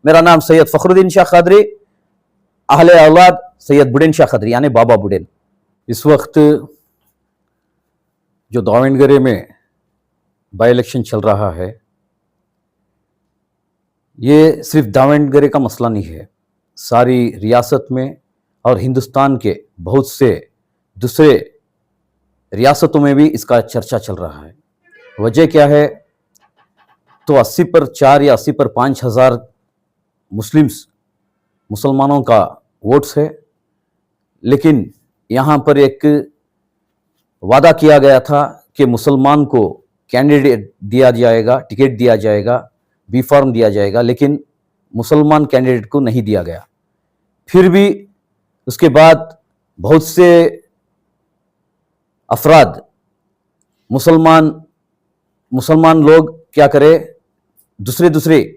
मेरा नाम सैयद फखरुद्दीन शाह खदरी, अहले औलाद सैयद बुडेन शाह खदरी यानी बाबा बुडेन। इस वक्त जो दावणगेरे में बाई इलेक्शन चल रहा है, ये सिर्फ दावणगेरे का मसला नहीं है, सारी रियासत में और हिंदुस्तान के बहुत से दूसरे रियासतों में भी इसका चर्चा चल रहा है। वजह क्या है तो 80 पर 4 या 80 पर 5 हज़ार मुसलमानों का वोट्स है, लेकिन यहाँ पर एक वादा किया गया था कि मुसलमान को कैंडिडेट दिया जाएगा, टिकट दिया जाएगा, बी फॉर्म दिया जाएगा, लेकिन मुसलमान कैंडिडेट को नहीं दिया गया। फिर भी उसके बाद बहुत से अफराद मुसलमान लोग क्या करें, दूसरे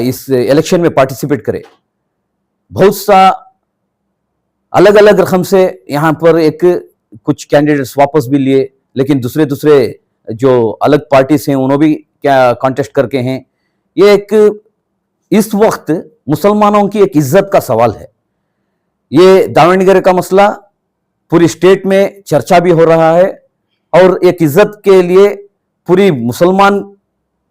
इस इलेक्शन में पार्टिसिपेट करें। बहुत सा अलग अलग रकम से यहाँ पर एक कुछ कैंडिडेट्स वापस भी लिए, लेकिन दूसरे जो अलग पार्टीज हैं उन्होंने भी क्या कॉन्टेस्ट करके हैं। ये एक इस वक्त मुसलमानों की एक इज्जत का सवाल है। ये दावणगेरे का मसला पूरी स्टेट में चर्चा भी हो रहा है और एक इज्जत के लिए पूरी मुसलमान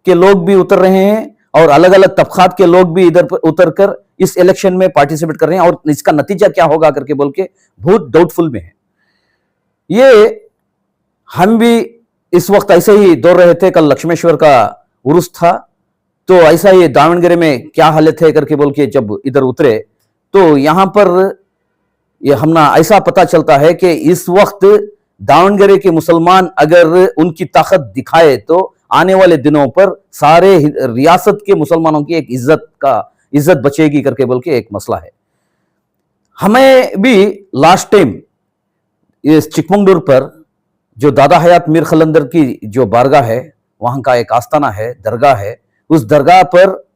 के लोग भी उतर रहे हैं और अलग अलग तबकात के लोग भी इधर उतर कर इस इलेक्शन में पार्टिसिपेट कर रहे हैं, और इसका नतीजा क्या होगा करके बोल के बहुत डाउटफुल में है। ये हम भी इस वक्त ऐसे ही दौड़ रहे थे, कल लक्ष्मेश्वर का उर्स था, तो ऐसा ही दावणगेरे में क्या हालत है करके बोल के जब इधर उतरे तो यहां पर ये हमना ऐसा पता चलता है कि इस वक्त दावणगेरे के मुसलमान अगर उनकी ताकत दिखाए तो आने वाले दिनों पर सारे रियासत के मुसलमानों की एक इज्जत बचेगी करके बोल के एक मसला है। हमें भी लास्ट टाइम इस चिकमंगलूर पर जो दादा हयात मीर खलंदर की जो बारगाह है, वहां का एक आस्थाना है, दरगाह है, उस दरगाह पर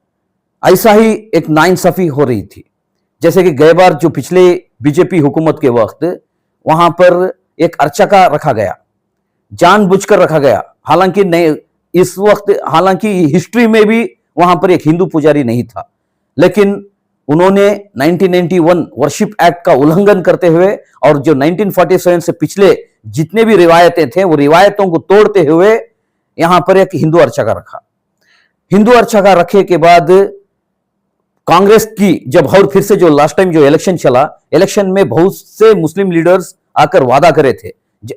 ऐसा ही एक नाइंसाफी हो रही थी। जैसे कि गए बार जो पिछले बीजेपी हुकूमत के वक्त वहां पर एक अर्चका रखा गया, जानबूझकर रखा गया, हालांकि नहीं, इस वक्त हालांकि हिस्ट्री में भी वहां पर एक हिंदू पुजारी नहीं था, लेकिन उन्होंने 1991 वर्शिप एक्ट का उल्लंघन करते हुए और जो 1947 से पिछले जितने भी रिवायतें थे वो रिवायतों को तोड़ते हुए यहां पर एक हिंदू अर्चका रखा। हिंदू अर्चका रखे के बाद कांग्रेस की जब और फिर से जो लास्ट टाइम जो इलेक्शन चला, इलेक्शन में बहुत से मुस्लिम लीडर्स आकर वादा करे थे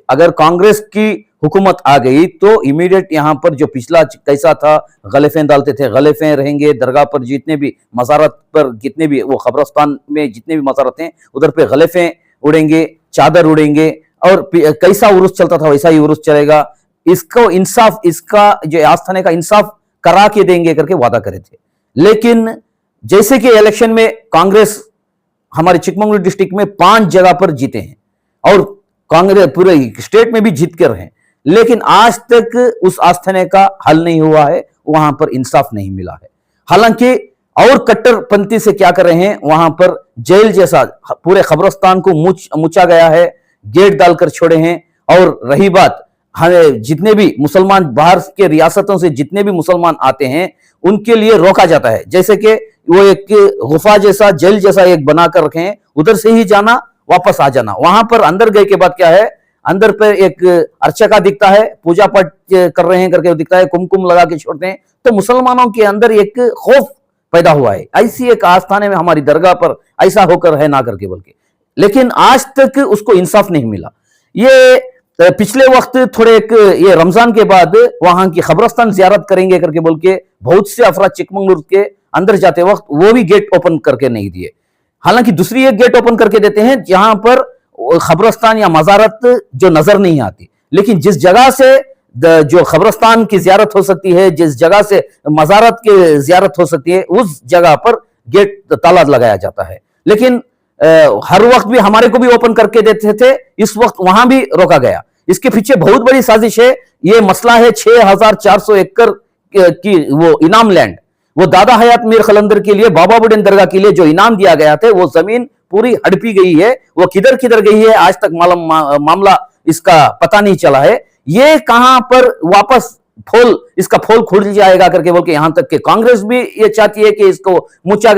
अगर कांग्रेस की हुकूमत आ गई तो इमीडिएट यहां पर जो पिछला कैसा था, गलेफे डालते थे, गलेफे रहेंगे, दरगाह पर जितने भी मज़ारत पर जितने भी वो कब्रस्तान में जितने भी मज़ारत हैं उधर पे गलेफे उड़ेंगे, चादर उड़ेंगे, और कैसा उर्स चलता था वैसा ही उर्स चलेगा। इसको इंसाफ, इसका जो आस्थाने का इंसाफ करा के देंगे करके वादा करे थे। लेकिन जैसे कि इलेक्शन में कांग्रेस हमारे चिकमंगलूर डिस्ट्रिक्ट में 5 जगह पर जीते हैं और कांग्रेस पूरे स्टेट में भी जीत कर रहे हैं, लेकिन आज तक उस आस्थाने का हल नहीं हुआ है, वहां पर इंसाफ नहीं मिला है। हालांकि और कट्टरपंथी से क्या कर रहे हैं, वहां पर जेल जैसा पूरे कब्रिस्तान को मुचा गया है, गेट डालकर छोड़े हैं। और रही बात हमें जितने भी मुसलमान बाहर के रियासतों से जितने भी मुसलमान आते हैं उनके लिए रोका जाता है, जैसे कि वो एक गुफा जैसा, जेल जैसा एक बनाकर रखे हैं, उधर से ही जाना, वापस आ जाना। वहां पर अंदर गए के बाद क्या है, अंदर पर एक अर्चका दिखता है, पूजा पाठ कर रहे हैं करके दिखता है, कुमकुम लगा के छोड़ते हैं, तो मुसलमानों के अंदर एक खौफ पैदा हुआ है, ऐसी एक आस्थाने में हमारी दरगाह पर ऐसा होकर है ना करके बोल के। लेकिन आज तक उसको इंसाफ नहीं मिला। ये पिछले वक्त थोड़े एक ये रमजान के बाद वहां की कब्रिस्तान जियारत करेंगे करके बोल के बहुत से अफराद चिकमंगलूर के अंदर जाते वक्त वो भी गेट ओपन करके नहीं दिए। हालांकि दूसरी एक गेट ओपन करके देते हैं जहां पर कब्रिस्तान या मज़ारत जो नजर नहीं आती, लेकिन जिस जगह से जो कब्रिस्तान की जियारत हो सकती है, जिस जगह से मज़ारत की जियारत हो सकती है, उस जगह पर गेट ताला लगाया जाता है। लेकिन हर वक्त भी हमारे को भी ओपन करके देते थे, इस वक्त वहां भी रोका गया। इसके पीछे बहुत बड़ी साजिश है। ये मसला है 6400 एकड़ की वो इनाम लैंड, वो दादा हयात मीर खलंदर के लिए, बाबा बुडेन दरगाह के लिए जो इनाम दिया गया था, वो जमीन पूरी हड़पी गई है। वो किधर किधर गई है आज तक मामला इसका पता नहीं चला है। ये कहां पर वापस फूल इसका फूल खुल जाएगा करके बोल के, यहां तक कि कांग्रेस भी ये चाहती है कि इसको मुचा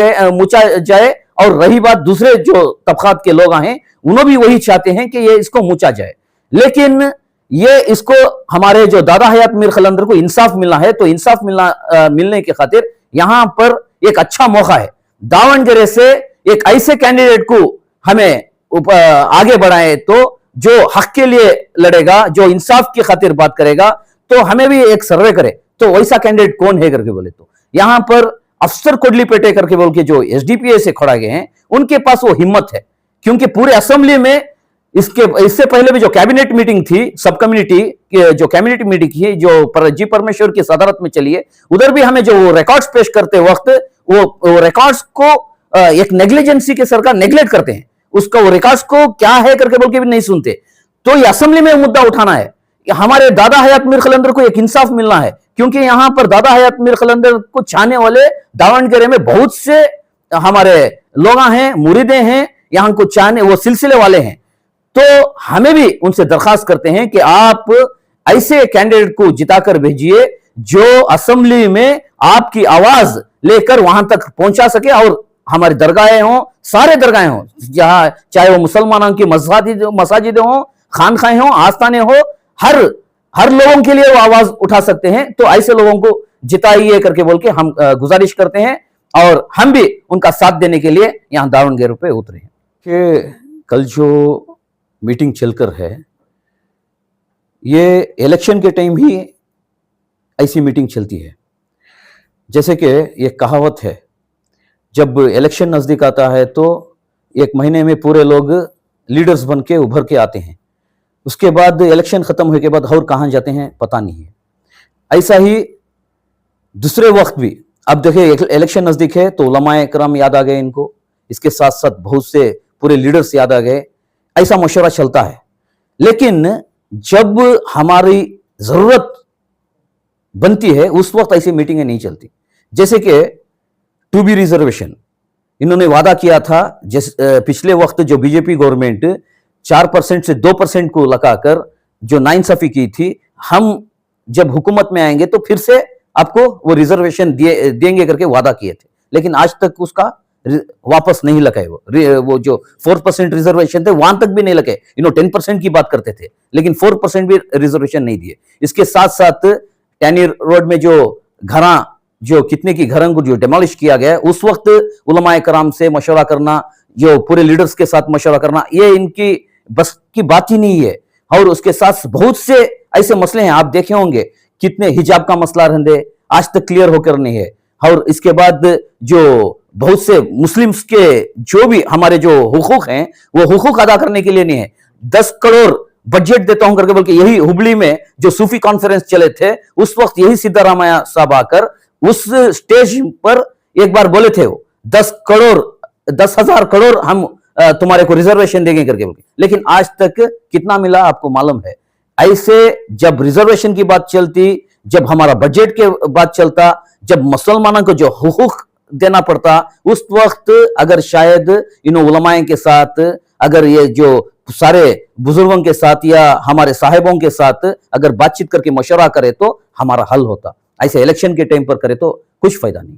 जाए, और रही बात दूसरे जो तबकात के लोग हैं उन्होंने भी वही चाहते हैं कि ये इसको मुचा जाए। लेकिन ये इसको हमारे जो दादा हयात मीर खलंदर को इंसाफ मिलना है, तो इंसाफ मिलने के खातिर यहां पर एक अच्छा मौका है दावणगेरे से एक ऐसे कैंडिडेट को हमें आगे बढ़ाए, तो जो हक के लिए लड़ेगा, जो इंसाफ की खातिर बात करेगा, तो हमें भी एक सर्वे करे तो वैसा कैंडिडेट कौन है करके बोले तो यहां पर अफसर कोडलीपेटे करके बोल के जो एसडीपीए से खड़ा गए हैं उनके पास वो हिम्मत है, क्योंकि पूरे असेंबली में इससे पहले भी जो कैबिनेट मीटिंग थी, सब कम्युनिटी जो कैबिनेट मीटिंग थी जो जी परमेश्वर की सदारत में चली है, उधर भी हमें जो रिकॉर्ड्स पेश करते वक्त वो रिकॉर्ड्स को एक नेग्लिजेंसी के सरकार नेग्लेक्ट करते हैं, उसका वो रिकॉर्ड्स को क्या है करके बोल के भी नहीं सुनते। तो ये असेंबली में मुद्दा उठाना है, हमारे दादा हयात मीर खलंदर को एक इंसाफ मिलना है, क्योंकि यहां पर दादा हयात मीर खलंदर को चाहने वाले दावणगेरे में बहुत से हमारे लोग हैं, मुरीदे हैं, यहां को चाहने वो सिलसिले वाले हैं। तो हमें भी उनसे दरखास्त करते हैं कि आप ऐसे कैंडिडेट को जिताकर भेजिए जो असेंबली में आपकी आवाज लेकर वहां तक पहुंचा सके, और हमारी दरगाहें हों, सारे दरगाहें हों, जहां चाहे वो मुसलमानों की मसाजिद हों, खानखाएं हों, आस्थाने हो, हर लोगों के लिए वो आवाज उठा सकते हैं। तो ऐसे लोगों को जिताइए करके बोल के हम गुजारिश करते हैं, और हम भी उनका साथ देने के लिए यहां दावणगेरे पे उतरे हैं। कि कल जो मीटिंग चलकर है, ये इलेक्शन के टाइम ही ऐसी मीटिंग चलती है। जैसे कि ये कहावत है, जब इलेक्शन नजदीक आता है तो एक महीने में पूरे लोग लीडर्स बन के उभर के आते हैं, उसके बाद इलेक्शन खत्म होने के बाद और कहां जाते हैं पता नहीं है। ऐसा ही दूसरे वक्त भी, अब देखिए इलेक्शन नजदीक है तो उलमाए कराम याद आ गए इनको, इसके साथ साथ बहुत से पूरे लीडर्स याद आ गए, ऐसा मशवरा चलता है। लेकिन जब हमारी जरूरत बनती है उस वक्त ऐसी मीटिंगें नहीं चलती। जैसे कि टू बी रिजर्वेशन इन्होंने वादा किया था, पिछले वक्त जो बीजेपी गवर्नमेंट 4% से 2% को लगाकर जो नाइंसाफी की थी, हम जब हुकूमत में आएंगे तो फिर से आपको वो रिजर्वेशन देंगे करके वादा किए थे, लेकिन आज तक उसका वापस नहीं लगाए। वो जो 4% रिजर्वेशन थे वहां तक भी नहीं लगे। 10% की बात करते थे, लेकिन 4% भी रिजर्वेशन नहीं दिए। इसके साथ साथ टैनी रोड में जो घरा जो कितने की घरों को जो डिमोलिश किया गया, उस वक्त उलमाए कराम से मशवरा करना, जो पूरे लीडर्स के साथ मशवरा करना, ये इनकी बस की बात ही नहीं है। और उसके साथ बहुत से ऐसे मसले हैं, आप देखे होंगे कितने हिजाब का मसला रहने आज तक क्लियर होकर नहीं है। और इसके बाद जो बहुत से मुस्लिम्स के जो भी हमारे जो हुकूक हैं वो हुकूक अदा करने के लिए नहीं है। 10 करोड़ बजट देता हूं करके बोल के, यही हुबली में जो सूफी कॉन्फ्रेंस चले थे उस वक्त यही सिद्धारामैया साहब आकर उस स्टेज पर एक बार बोले थे, वो 10,000 करोड़ हम तुम्हारे को रिजर्वेशन देंगे करके बोल के, लेकिन आज तक कितना मिला आपको मालूम है। ऐसे जब रिजर्वेशन की बात चलती, जब हमारा बजट के बात चलता, जब मुसलमानों को जो हुकूक देना पड़ता, उस वक्त अगर शायद इन उलमाए के साथ, अगर ये जो सारे बुजुर्गों के साथ या हमारे साहिबों के साथ अगर बातचीत करके मशवरा करे तो हमारा हल होता। ऐसे इलेक्शन के टाइम पर करे तो कुछ फायदा नहीं।